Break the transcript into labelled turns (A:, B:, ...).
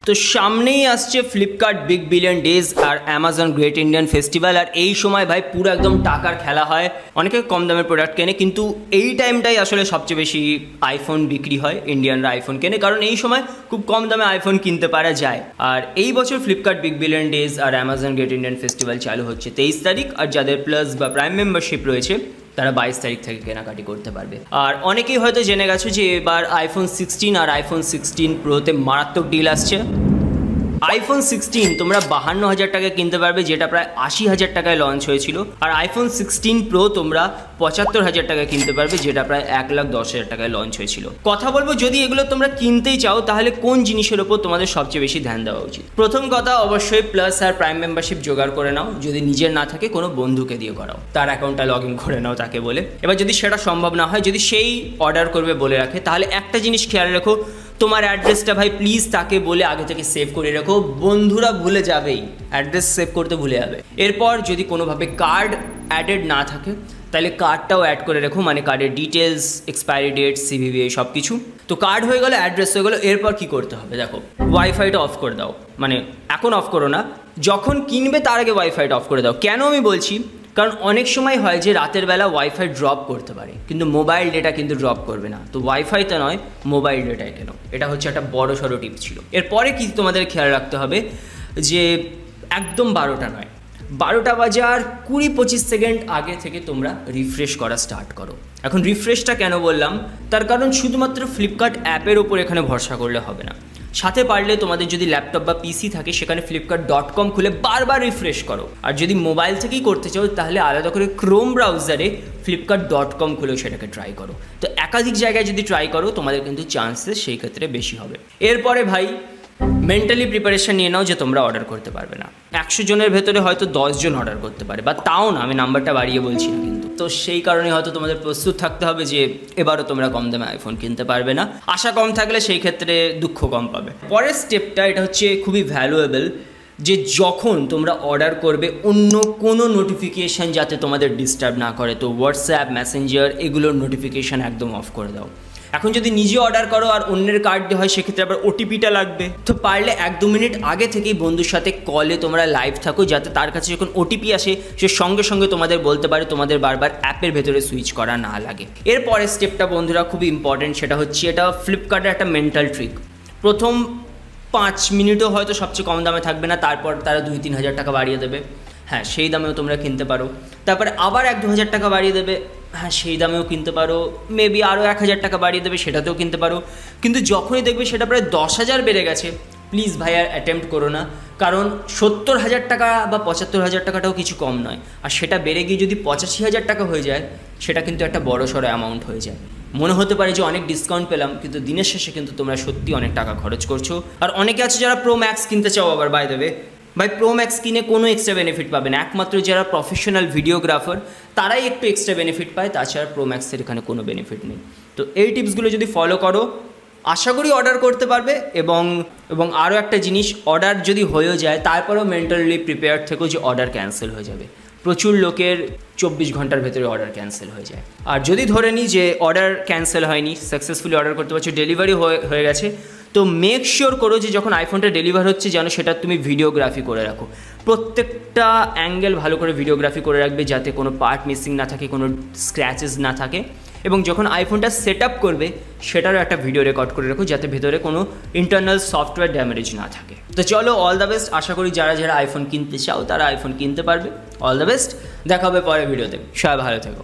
A: তো সামনেই আসছে ফ্লিপকার্ট বিগ বিলিয়ন ডেজ আর অ্যামাজন গ্রেট ইন্ডিয়ান ফেস্টিভ্যাল। আর এই সময় ভাই পুরো একদম টাকার খেলা হয়, অনেকে কম দামের প্রোডাক্ট কেনে, কিন্তু এই টাইমটাই আসলে সবচেয়ে বেশি আইফোন বিক্রি হয়, ইন্ডিয়ানরা আইফোন কেনে, কারণ এই সময় খুব কম দামে আইফোন কিনতে পারা যায়। আর এই বছর ফ্লিপকার্ট বিগ বিলিয়ন ডেজ আর অ্যামাজন গ্রেট ইন্ডিয়ান ফেস্টিভ্যাল চালু হচ্ছে 23 তারিখ, আর যাদের প্লাস বা প্রাইম মেম্বারশিপ রয়েছে তারা 22 তারিখ থেকে কেনাকাটি করতে পারবে। আর অনেকেই হয়তো জেনে গেছো যে এবার আইফোন 16 আর আইফোন 16 প্রোতে মারাত্মক ডিল আসছে। আইফোন 16 তোমরা 52,000 টাকায় কিনতে পারবে, যেটা প্রায় 80,000 টাকায় লঞ্চ হয়েছিল। আর আইফোন 16 প্রো তোমরা 75,000 টাকায় কিনতে পারবে, যেটা প্রায় 1,10,000 টাকায় লঞ্চ হয়েছিল। কথা বলবো, যদি এগুলো তোমরা কিনতেই চাও তাহলে কোন জিনিসের ওপর তোমাদের সবচেয়ে বেশি ধ্যান দেওয়া উচিত। প্রথম কথা, অবশ্যই প্লাস আর প্রাইম মেম্বারশিপ জোগাড় করে নাও। যদি নিজের না থাকে কোনো বন্ধুকে দিয়ে করাও, তার অ্যাকাউন্টটা লগ ইন করে নাও তাকে বলে। এবার যদি সেটা সম্ভব না হয়, যদি সেই অর্ডার করবে বলে রাখে, তাহলে একটা জিনিস খেয়াল রেখো, তোমার অ্যাড্রেসটা ভাই প্লিজ তাকে বলে আগে থেকে সেভ করে রাখো। বন্ধুরা ভুলে যাবেই, অ্যাড্রেস সেভ করতে ভুলে যাবে। এরপর যদি কোনোভাবে কার্ড অ্যাডেড না থাকে তাহলে কার্ডটাও অ্যাড করে রাখো, মানে কার্ডের ডিটেলস, এক্সপায়ারি ডেট, সিভিভি, সব কিছু। তো কার্ড হয়ে গেলো, অ্যাড্রেস হয়ে গেলো। এরপর কি করতে হবে দেখো, ওয়াইফাইটা অফ করে দাও। মানে এখন অফ করো না, যখন কিনবে তার আগে ওয়াইফাইটা অফ করে দাও। কেন আমি বলছি, কারণ অনেক সময় হয় যে রাতের বেলা ওয়াইফাই ড্রপ করতে পারে, কিন্তু মোবাইল ডেটা কিন্তু ড্রপ করবে না। তো ওয়াইফাইতে নয়, মোবাইল ডেটায় কেন। এটা হচ্ছে একটা বড় সড়ো টিপ ছিল। এরপরে কি তোমাদের খেয়াল রাখতে হবে যে একদম 12টা নয়, 12টা বাজার 20-25 সেকেন্ড আগে থেকে তোমরা রিফ্রেশ করা স্টার্ট করো। এখন রিফ্রেশটা কেন বললাম, তার কারণ শুধুমাত্র ফ্লিপকার্ট অ্যাপের ওপর এখানে ভরসা করলে হবে না। সাথে পারলে তোমাদের যদি ল্যাপটপ বা পিসি থাকে, সেখানে flipkart.com খুলে বারবার রিফ্রেশ করো। আর যদি মোবাইল থেকেই করতে চাও তাহলে আলাদা করে ক্রোম ব্রাউজারে flipkart.com খুলেও সেটাকে ট্রাই করো। তো একাধিক জায়গায় যদি ট্রাই করো তোমাদের কিন্তু চান্সেস সেই ক্ষেত্রে বেশি হবে। এরপরে ভাই মেন্টালি প্রিপারেশন নিয়ে নাও যে তোমরা অর্ডার করতে পারবে না। 100 জনের ভেতরে হয়তো 10 জন অর্ডার করতে পারে, বা তাও না, আমি নাম্বারটা বাড়িয়ে বলছি না কিন্তু। তো সেই কারণে হয়তো তোমাদের প্রস্তুত থাকতে হবে যে এবারও তোমরা কম দামে আইফোন কিনতে পারবে না। আশা কম থাকলে সেই ক্ষেত্রে দুঃখ কম পাবে। পরের স্টেপটা, এটা হচ্ছে খুবই ভ্যালুয়েবল, যে যখন তোমরা অর্ডার করবে অন্য কোনো নোটিফিকেশান যাতে তোমাদের ডিস্টার্ব না করে। তো হোয়াটসঅ্যাপ, মেসেঞ্জার, এগুলোর নোটিফিকেশান একদম অফ করে দাও। এখন যদি নিজে অর্ডার করো আর অন্যের কার্ড দিয়ে হয়, সেক্ষেত্রে আবার ওটিপিটা লাগবে। তো পারলে 1-2 মিনিট আগে থেকেই বন্ধুর সাথে কলে তোমরা লাইভ থাকো, যাতে তার কাছে যখন ওটিপি আসে সে সঙ্গে সঙ্গে তোমাদের বলতে পারে, তোমাদের বারবার অ্যাপের ভেতরে সুইচ করা না লাগে। এরপরের স্টেপটা বন্ধুরা খুবই ইম্পর্টেন্ট, সেটা হচ্ছে এটা ফ্লিপকার্টের একটা মেন্টাল ট্রিক। প্রথম 5 মিনিটও হয়তো সবচেয়ে কম দামে থাকবে না, তারপর তারা 2-3 হাজার টাকা বাড়িয়ে দেবে। হ্যাঁ, সেই দামেও তোমরা কিনতে পারো। তারপরে আবার 1-2 হাজার টাকা বাড়িয়ে দেবে, হ্যাঁ সেই দামেও কিনতে পারো। মেবি আরও 1,000 টাকা বাড়িয়ে দেবে, সেটাতেও কিনতে পারো। কিন্তু যখনই দেখবে সেটা প্রায় 10,000 বেড়ে গেছে, প্লিজ ভাই আর অ্যাটেম্প্ট করো না। কারণ 70,000 টাকা বা 75,000 টাকাটাও কিছু কম নয়। আর সেটা বেড়ে গিয়ে যদি 85,000 টাকা হয়ে যায়, সেটা কিন্তু একটা বড় সড়ো অ্যামাউন্ট হয়ে যায়। মনে হতে পারে যে অনেক ডিসকাউন্ট পেলাম, কিন্তু দিনের শেষে কিন্তু তোমরা সত্যি অনেক টাকা খরচ করছো। আর অনেকে আছে যারা প্রো ম্যাক্স কিনতে চাও, আবার বাই দেবে ভাই প্রো ম্যাক্স কিনে কোনো এক্সট্রা বেনিফিট পাবে না। একমাত্র যারা প্রফেশনাল ভিডিওগ্রাফার তারাই একটু এক্সট্রা বেনিফিট পায়, তাছাড়া প্রো ম্যাক্সের এখানে কোনো বেনিফিট নেই। তো এই টিপসগুলো যদি ফলো করো, আশা করি অর্ডার করতে পারবে। এবং আরও একটা জিনিস, অর্ডার যদি হয়েও যায় তারপরেও মেন্টালি প্রিপেয়ার থেকো যে অর্ডার ক্যান্সেল হয়ে যাবে। প্রচুর লোকের 24 ঘন্টার ভেতরে অর্ডার ক্যান্সেল হয়ে যায়। আর যদি ধরে নিই যে অর্ডার ক্যান্সেল হয়নি, সাকসেসফুলি অর্ডার করতে পারছো, ডেলিভারি হয়ে গেছে, তো মেক শিওর করো যে যখন আইফোনটা ডেলিভার হচ্ছে যেন সেটা তুমি ভিডিওগ্রাফি করে রাখো। প্রত্যেকটা অ্যাঙ্গেল ভালো করে ভিডিওগ্রাফি করে রাখবে, যাতে কোনো পার্ট মিসিং না থাকে, কোনো স্ক্র্যাচেস না থাকে। এবং যখন আইফোনটা সেট আপ করবে সেটারও একটা ভিডিও রেকর্ড করে রাখো, যাতে ভেতরে কোনো ইন্টারনাল সফটওয়্যার ড্যামেজ না থাকে। তো চলো, অল দ্য বেস্ট। আশা করি যারা যারা আইফোন কিনতে চাও তারা আইফোন কিনতে পারবে। অল দ্য বেস্ট, দেখা হবে পরের ভিডিওতে। সবাই ভালো থেকো।